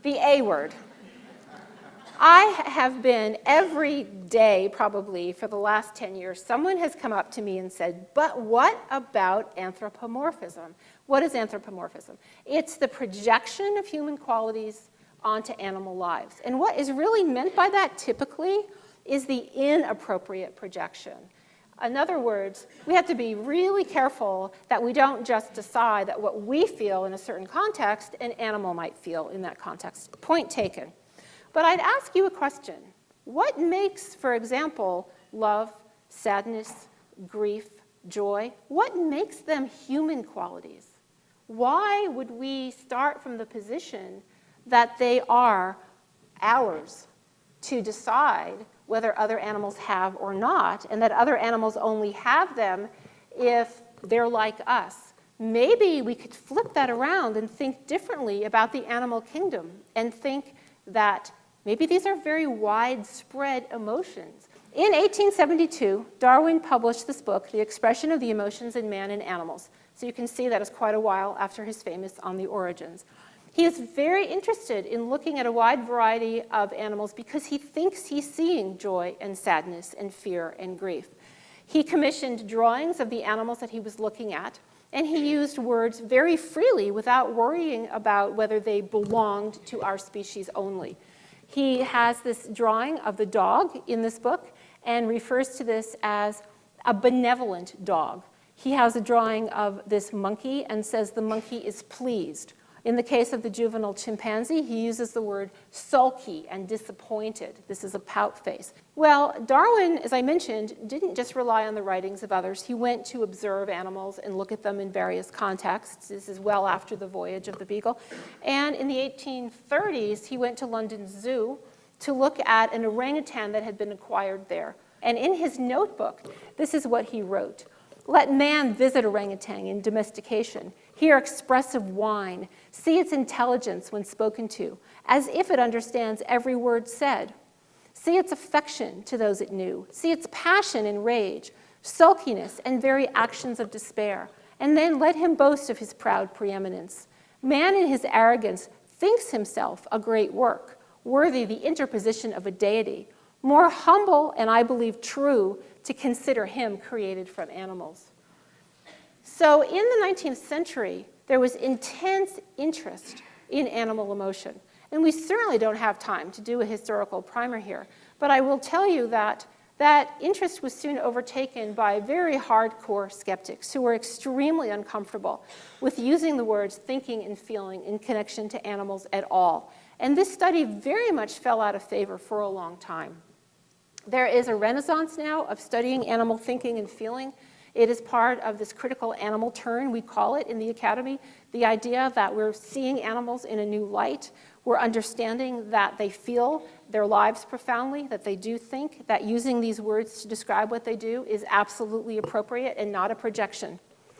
The A word. I have been every day, probably, for the last 10 years, someone has come up to me and said, but what about anthropomorphism? What is anthropomorphism? It's the projection of human qualities onto animal lives. And what is really meant by that, typically, is the inappropriate projection. In other words, we have to be really careful that we don't just decide that what we feel in a certain context, an animal might feel in that context. Point taken. But I'd ask you a question. What makes, for example, love, sadness, grief, joy, what makes them human qualities? Why would we start from the position that they are ours to decide whether other animals have or not, and that other animals only have them if they're like us? Maybe we could flip that around and think differently about the animal kingdom and think that maybe these are very widespread emotions. In 1872, Darwin published this book, The Expression of the Emotions in Man and Animals. So you can see that is quite a while after his famous On the Origins. He is very interested in looking at a wide variety of animals because he thinks he's seeing joy and sadness and fear and grief. He commissioned drawings of the animals that he was looking at, and he used words very freely without worrying about whether they belonged to our species only. He has this drawing of the dog in this book and refers to this as a benevolent dog. He has a drawing of this monkey and says the monkey is pleased. In the case of the juvenile chimpanzee, he uses the word sulky and disappointed. This is a pout face. Well, Darwin, as I mentioned, didn't just rely on the writings of others. He went to observe animals and look at them in various contexts. This is well after the voyage of the Beagle. And in the 1830s, he went to London Zoo to look at an orangutan that had been acquired there. And in his notebook, this is what he wrote. Let man visit orangutan in domestication, hear expressive whine, see its intelligence when spoken to, as if it understands every word said. See its affection to those it knew, see its passion and rage, sulkiness and very actions of despair, and then let him boast of his proud preeminence. Man in his arrogance thinks himself a great work, worthy the interposition of a deity, more humble and I believe true to consider him created from animals. So in the 19th century, there was intense interest in animal emotion. And we certainly don't have time to do a historical primer here. But I will tell you that that interest was soon overtaken by very hardcore skeptics who were extremely uncomfortable with using the words thinking and feeling in connection to animals at all. And this study very much fell out of favor for a long time. There is a renaissance now of studying animal thinking and feeling. It is part of this critical animal turn, we call it in the academy, the idea that we're seeing animals in a new light. We're understanding that they feel their lives profoundly, that they do think, that using these words to describe what they do is absolutely appropriate and not a projection.